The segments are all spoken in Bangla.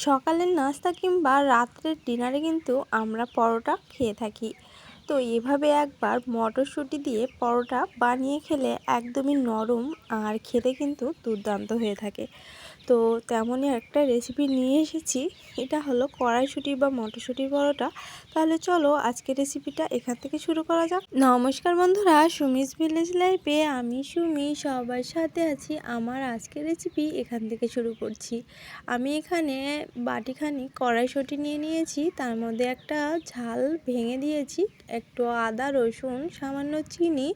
সকালের নাস্তা কিংবা রাত্রের ডিনারে কিন্তু আমরা পরোটা খেয়ে থাকি। তো এভাবে একবার মটরশুঁটি দিয়ে পরোটা বানিয়ে খেলে একদমই নরম আর খেতে কিন্তু দুর্দান্ত হয়ে থাকে। তো তেমনই একটা রেসিপি নিয়ে এসেছি, এটা হলো কড়াইশুঁটি বা মটরশুঁটির পরোটা। তাহলে চলো আজকের রেসিপিটা এখান থেকে শুরু করা যাক। নমস্কার বন্ধুরা, সুমিস ভিলেজ লাইফে আমি সুমি সবার সাথে আছি। আমার আজকের রেসিপি এখান থেকে শুরু করছি। আমি এখানে বাটিখানি কড়াইশুঁটি নিয়ে নিয়েছি, তার মধ্যে একটা ঝাল ভেঙে দিয়েছি, একটু আদা রসুন, সামান্য চিনি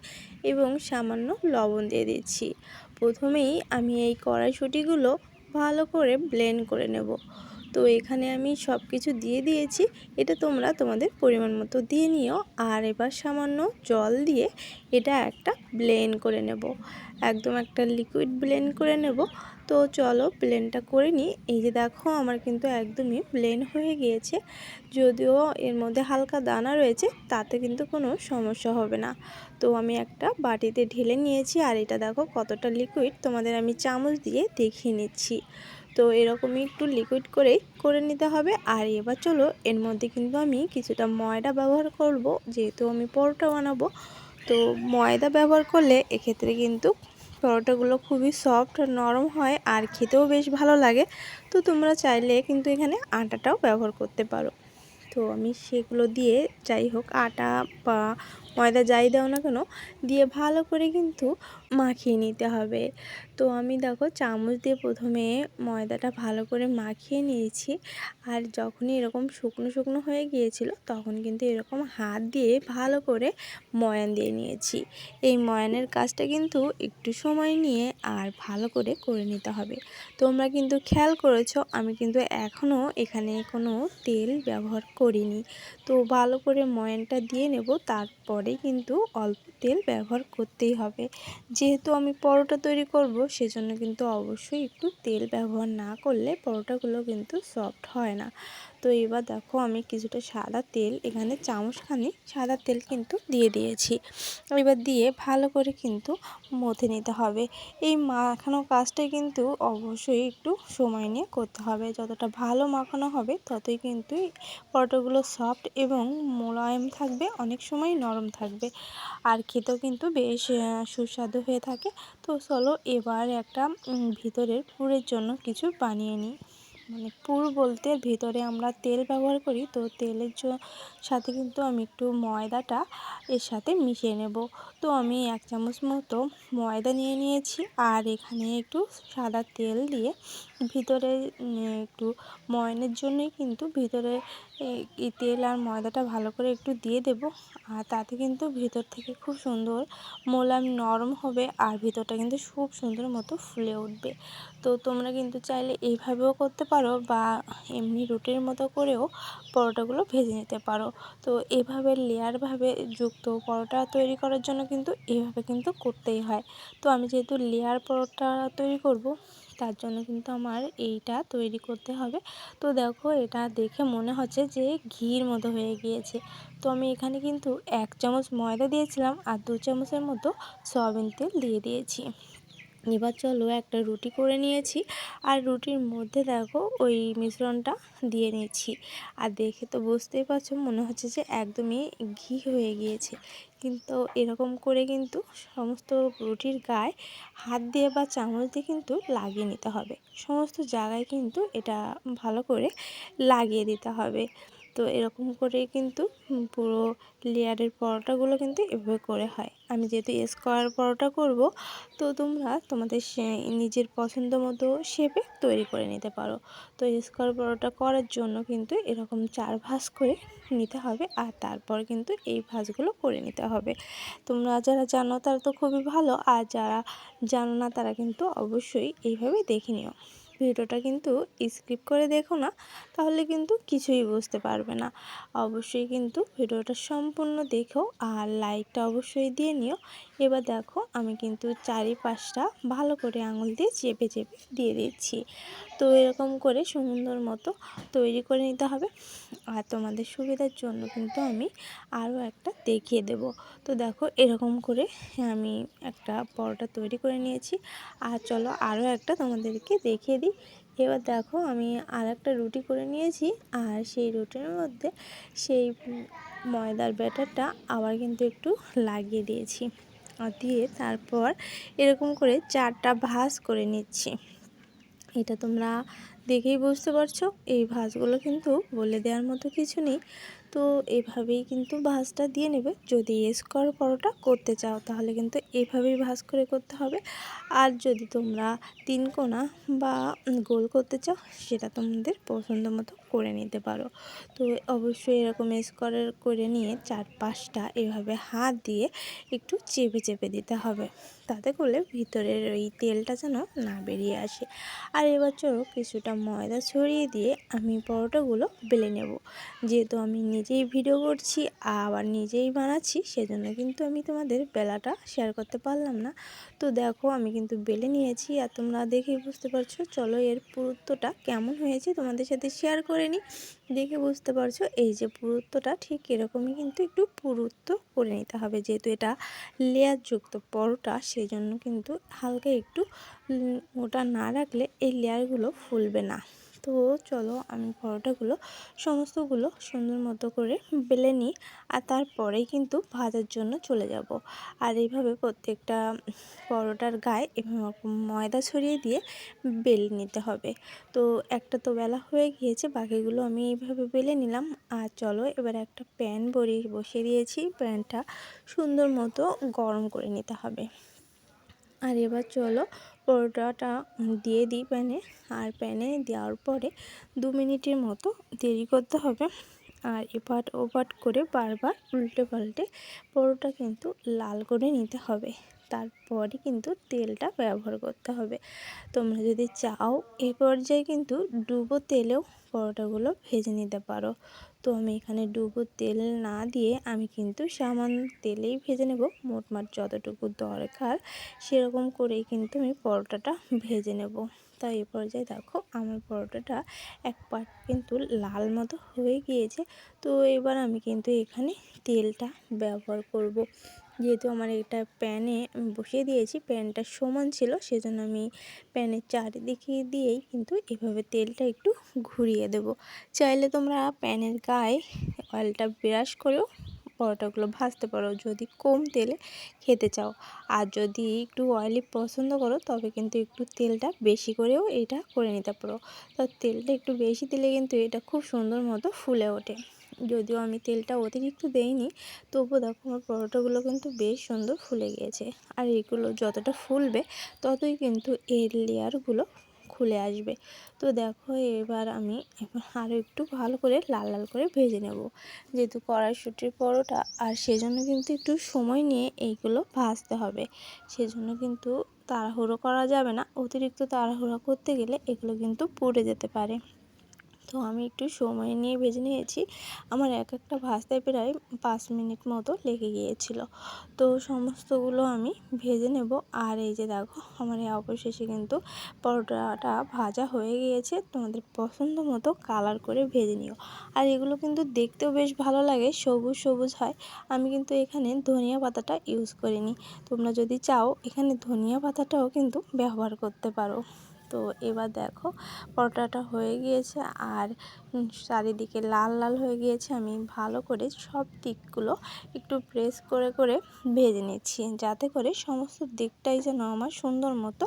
এবং সামান্য লবণ দিয়ে দিচ্ছি। প্রথমেই আমি এই কড়াইশুঁটিগুলো ভালো করে ব্লেন্ড করে নেব। তো এখানে আমি সব কিছু দিয়ে দিয়েছি, এটা তোমরা তোমাদের পরিমাণ মতো দিয়ে নিও। আর এবার সামান্য জল দিয়ে এটা একটা ব্লেন্ড করে নেব, একদম একটা লিকুইড ব্লেন্ড করে নেব। তো চলো ব্লেন্ডটা করে নিই। এই যে দেখো আমার কিন্তু একদমই ব্লেন্ড হয়ে গিয়েছে, যদিও এর মধ্যে হালকা দানা রয়েছে, তাতে কিন্তু কোনো সমস্যা হবে না। তো আমি একটা বাটিতে ঢেলে নিয়েছি, আর এটা দেখো কতটা লিকুইড, তোমাদের আমি চামচ দিয়ে দেখিয়ে নিচ্ছি। তো এরকমই একটু লিকুইড করে নিতে হবে। আর এবার চলো এর মধ্যে কিন্তু আমি কিছুটা ময়দা ব্যবহার করব, যেহেতু আমি পরোটা বানাবো। তো ময়দা ব্যবহার করলে এক্ষেত্রে কিন্তু পরোটাগুলো খুবই সফট নরম হয় আর খেতেও বেশ ভালো লাগে। তো তোমরা চাইলে কিন্তু এখানে আটাটাও ব্যবহার করতে পারো। তো আমি সেগুলো দিয়ে, যাই হোক আটা বা ময়দা যাই দাও না কেন, দিয়ে ভালো করে কিন্তু মাখিয়ে নিতে হবে। তো আমি দেখো চামচ দিয়ে প্রথমে ময়দাটা ভালো করে মাখিয়ে নিয়েছি। আর যখনই এরকম শুকনো শুকনো হয়ে গিয়েছিল, তখন কিন্তু এরকম হাত দিয়ে ভালো করে ময়ান দিয়ে নিয়েছি। এই ময়ানের কাজটা কিন্তু একটু সময় নিয়ে আর ভালো করে নিতে হবে। তোমরা কিন্তু খেয়াল করেছো, আমি কিন্তু এখনও এখানে কোনো তেল ব্যবহার করিনি। তো ভালো করে ময়ানটা দিয়ে নেব, তারপরে কিন্তু অল্প তেল ব্যবহার করতেই হবে। যেহেতু আমি পরোটা তৈরি করব, সেজন্য কিন্তু অবশ্যই একটু তেল ব্যবহার না করলে পরোটাগুলো কিন্তু সফট হয় না। তো এবার দেখো আমি কিছুটা সাদা তেল, এখানে চামচখানি সাদা তেল কিন্তু দিয়ে দিয়েছি। এবার দিয়ে ভালো করে কিন্তু মথে নিতে হবে। এই মাখানো কাজটাই কিন্তু অবশ্যই একটু সময় নিয়ে করতে হবে। যতটা ভালো মাখানো হবে ততই কিন্তু পরোটাগুলো সফট এবং মোলায়েম থাকবে, অনেক সময় নরম থাকবে, আর খেতেও কিন্তু বেশ সুস্বাদু হয়ে থাকে। তো চলো এবার একটা ভিতরের পুরের জন্য কিছু বানিয়ে নিই। মানে পুর বলতে ভেতরে আমরা তেল ব্যবহার করি, তো তেলের সাথে কিন্তু আমি একটু ময়দাটা এর সাথে মিশিয়ে নেব। তো আমি 1 চামচ মতো ময়দা নিয়ে নিয়েছি, আর এখানে একটু সাদা তেল দিয়ে ভিতরে একটু ময়ানের জন্যই কিন্তু ভিতরে এই তেল আর ময়দাটা ভালো করে একটু দিয়ে দেব। আর তাতে কিন্তু ভিতর থেকে খুব সুন্দর মোলায়েম নরম হবে, আর ভিতরটা কিন্তু খুব সুন্দর মতো ফুলে উঠবে। তো তোমরা কিন্তু চাইলে এইভাবেও করতে পারো, বা এমনি রুটির মতো করেও পরোটাগুলো ভেজে নিতে পারো। তো এভাবে লেয়ারভাবে যুক্ত পরোটা তৈরি করার জন্য কিন্তু এভাবে কিন্তু করতেই হয়। তো আমি যেহেতু লেয়ার পরোটা তৈরি করব, তার জন্য কিন্তু আমার এইটা তৈরি করতে হবে। তো দেখো এটা দেখে মনে হচ্ছে যে ঘির মতো হয়ে গিয়েছে। তো আমি এখানে কিন্তু 1 চামচ ময়দা দিয়েছিলাম, আর 2 চামচের মতো সয়াবিন তেল দিয়ে দিয়েছি। এবার চলো একটা রুটি করে নিয়েছি, আর রুটির মধ্যে দেখো ওই মিশ্রণটা দিয়ে নিচ্ছি। আর দেখে তো বুঝতেই পারছো, মনে হচ্ছে যে একদমই ঘি হয়ে গিয়েছে। কিন্তু এরকম করে কিন্তু সমস্ত রুটির গায়ে হাত দিয়ে বা চামচ দিয়ে কিন্তু লাগিয়ে নিতে হবে। সমস্ত জায়গায় কিন্তু এটা ভালো করে লাগিয়ে দিতে হবে। তো এরকম করে কিন্তু পুরো লেয়ারের পরোটাগুলো কিন্তু এভাবে করে হয়। আমি যেহেতু স্কোয়ার পরোটা করব, তো তোমরা তোমাদের নিজের পছন্দ মতো শেপে তৈরি করে নিতে পারো। তো স্কোয়ার পরোটা করার জন্য কিন্তু এরকম 4 ভাঁজ করে নিতে হবে, আর তারপর কিন্তু এই ভাঁজগুলো করে নিতে হবে। তোমরা যারা জানো তারা তো খুবই ভালো, আর যারা জানো না তারা কিন্তু অবশ্যই এইভাবে দেখে নিও। ভিডিওটা কিন্তু স্কিপ করে দেখো না, তাহলে কিন্তু কিছুই বুঝতে পারবে না। অবশ্যই কিন্তু ভিডিওটা সম্পূর্ণ দেখো, আর লাইকটা অবশ্যই দিয়ে নিও। এবার দেখো আমি কিন্তু চারিপাশটা ভালো করে আঙুল দিয়ে চেপে চেপে দিয়ে দিচ্ছি। তো এরকম করে সুন্দর মতো তৈরি করে নিতে হবে। আর তোমাদের সুবিধার জন্য কিন্তু আমি আরও একটা দেখিয়ে দেব। তো দেখো এরকম করে আমি একটা পরোটা তৈরি করে নিয়েছি। আর চলো আরও একটা তোমাদেরকে দেখিয়ে দিই। এবার দেখো আমি আর একটা রুটি করে নিয়েছি, আর সেই রুটির মধ্যে সেই ময়দার ব্যাটারটা আবার কিন্তু একটু লাগিয়ে দিয়েছি, আর দিয়ে তারপর এরকম করে 4টা ভাঁজ করে নিচ্ছি। এটা তোমরা দেখেই বুঝতে পারছো, এই ভাঁজগুলো কিন্তু বলে দেওয়ার মতো কিছু নেই। তো এভাবেই কিন্তু ভাঁজটা দিয়ে নেবে। যদি স্কোয়ার পরোটা করতে চাও তাহলে কিন্তু এভাবেই ভাঁজ করে করতে হবে। আর যদি তোমরা 3 কোনা বা গোল করতে চাও সেটা তোমাদের পছন্দ মতো করে নিতে পারো। তো অবশ্যই এরকম স্কোয়ার করে নিয়ে 4-5টা এভাবে হাত দিয়ে একটু চেপে চেপে দিতে হবে, তাতে করলে ভিতরের ওই তেলটা যেন না বেরিয়ে আসে। আর এবার চলো কিছুটা ময়দা ছড়িয়ে দিয়ে আমি পরোটাগুলো বেলে নেব। যেহেতু আমি নিজেই ভিডিও করছি আবার নিজেই বানাচ্ছি, সেজন্য কিন্তু আমি তোমাদের বেলাটা শেয়ার করতে পারলাম না। তো দেখো আমি কিন্তু বেলে নিয়েছি, আর তোমরা দেখেই বুঝতে পারছো। চলো এর পুরুত্বটা কেমন হয়েছে তোমাদের সাথে শেয়ার করে নিই। দেখে বুঝতে পারছো এই যে পুরুত্বটা ঠিক এরকমই কিন্তু একটু পুরুত্ব করে নিতে হবে, যেহেতু এটা লেয়ারযুক্ত পরোটা, সেই জন্য কিন্তু হালকা একটু মোটা না রাখলে এই লেয়ারগুলো ফুলবে না। তো চলো আমি পরোটাগুলো সমস্তগুলো সুন্দর মতো করে বেলে নিই, আর তারপরেই কিন্তু ভাজার জন্য চলে যাব। আর এইভাবে প্রত্যেকটা পরোটার গায়ে এরকম ময়দা ছড়িয়ে দিয়ে বেলে নিতে হবে। তো একটা তো বেলা হয়ে গিয়েছে, বাকিগুলো আমি এইভাবে বেলে নিলাম। আর চলো এবার একটা প্যান বসিয়ে দিয়েছি, প্যানটা সুন্দর মতো গরম করে নিতে হবে। আর এবার চলো পরোটাটা দিয়ে দিই প্যানে, আর প্যানে দেওয়ার পরে 2 মিনিটের মতো দেরি করতে হবে। আর এপাট ওপাট করে বারবার উল্টে পাল্টে পরোটা কিন্তু লাল করে নিতে হবে, তারপরে কিন্তু তেলটা ব্যবহার করতে হবে। তোমরা যদি চাও এই পর্যায়ে কিন্তু ডুবো তেলেও পরোটাগুলো ভেজে নিতে পারো। তো আমি এখানে ডুবো তেল না দিয়ে আমি কিন্তু সামান্য তেলেই ভেজে নেব, মোটমাট যতটুকু দরকার সেরকম করেই কিন্তু আমি পরোটাটা ভেজে নেব। তাই এই পর্যায়ে দেখো আমার পরোটাটা এক পাট কিন্তু লাল মতো হয়ে গিয়েছে। তো এবার আমি কিন্তু এখানে তেলটা ব্যবহার করব। যেহেতু আমার এটা প্যানে বসিয়ে দিয়েছি, প্যানটা সমান ছিল, সেজন্য আমি প্যানের চারিদিকে দিয়েই কিন্তু এভাবে তেলটা একটু ঘুরিয়ে দেব। চাইলে তোমরা প্যানের গায়ে অয়েলটা ব্রাশ করেও পরোটাগুলো ভাজতে পারো যদি কম তেলে খেতে চাও। আর যদি একটু অয়েলি পছন্দ করো তবে কিন্তু একটু তেলটা বেশি করেও এটা করে নিতে পারো। তো তেলটা একটু বেশি দিলে কিন্তু এটা খুব সুন্দর মতো ফুলে ওঠে। যদিও আমি তেলটা অতিরিক্ত দেইনি, তবুও দেখো আমার পরোটাগুলো কিন্তু বেশ সুন্দর ফুলে গিয়েছে। আর এগুলো যতটা ফুলবে ততই কিন্তু এর লেয়ারগুলো খুলে আসবে। তো দেখো এবার আমি আরও একটু ভালো করে লাল লাল করে ভেজে নেব, যেহেতু কড়াইশুঁটির পরোটা, আর সেজন্য কিন্তু একটু সময় নিয়ে এইগুলো ভাজতে হবে। সেজন্য কিন্তু তাড়াহুড়ো করা যাবে না, অতিরিক্ত তাড়াহুড়ো করতে গেলে এগুলো কিন্তু পুড়ে যেতে পারে। তো আমি একটু সময় নিয়ে ভেজে নিয়েছি, আমার এক একটা ভাজতে প্রায় 5 মিনিট মতো লেগে গিয়েছিল। তো সমস্তগুলো আমি ভেজে নেব। আর এই যে দেখো আমার এই অবশেষে কিন্তু পরোটাটা ভাজা হয়ে গিয়েছে। তোমাদের পছন্দ মতো কালার করে ভেজে নিও। আর এগুলো কিন্তু দেখতেও বেশ ভালো লাগে, সবুজ সবুজ হয়। আমি কিন্তু এখানে ধনিয়া পাতাটা ইউজ করিনি, তোমরা যদি চাও এখানে ধনিয়া পাতাটাও কিন্তু ব্যবহার করতে পারো। তো এবার দেখো পরোটাটা হয়ে গিয়েছে, আর চারিদিকে লাল লাল হয়ে গিয়েছে। আমি ভালো করে সব দিকগুলো একটু প্রেস করে করে ভেজে নিচ্ছি, যাতে করে সমস্ত দিকটাই যেন আমার সুন্দর মতো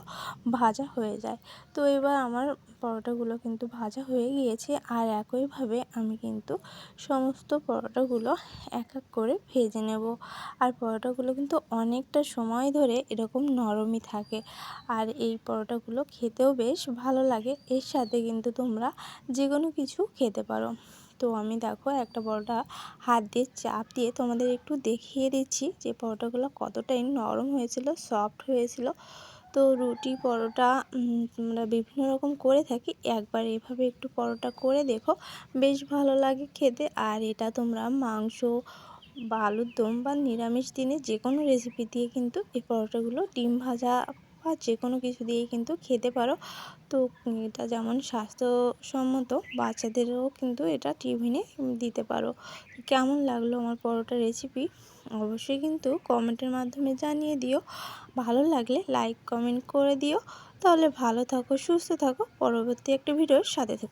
ভাজা হয়ে যায়। তো এবার আমার পরোটাগুলো কিন্তু ভাজা হয়ে গিয়েছে, আর একইভাবে আমি কিন্তু সমস্ত পরোটাগুলো এক এক করে ভেজে নেব। আর পরোটাগুলো কিন্তু অনেকটা সময় ধরে এরকম নরমই থাকে, আর এই পরোটাগুলো খেতেও বেশ ভালো লাগে। এর সাথে কিন্তু তোমরা যে কোনো কিছু খেতে পারো। তো আমি দেখো একটা পরোটা হাত দিয়ে চাপ দিয়ে তোমাদের একটু দেখিয়ে দিচ্ছি যে পরোটাগুলো কতটাই নরম হয়েছিল, সফট হয়েছিল। তো রুটি পরোটা আমরা বিভিন্ন রকম করে থাকি, একবার এভাবে একটু পরোটা করে দেখো, বেশ ভালো লাগে খেতে। আর এটা তোমরা মাংস বা আলুর দম বা নিরামিষ দিনে যে কোনো রেসিপি দিয়ে কিন্তু এই পরোটাগুলো ডিম ভাজা বা যে কোনো কিছু দিয়েই কিন্তু খেতে পারো। তো এটা যেমন স্বাস্থ্যসম্মত, বাচ্চাদেরও কিন্তু এটা টিফিনে দিতে পারো। কেমন লাগলো আমার পরোটা রেসিপি অবশ্যই কিন্তু কমেন্টের মাধ্যমে জানিয়ে দিও। ভালো লাগলে লাইক কমেন্ট করে দিও। তাহলে ভালো থাকো, সুস্থ থাকো, পরবর্তী একটা ভিডিওর সাথে থেকো।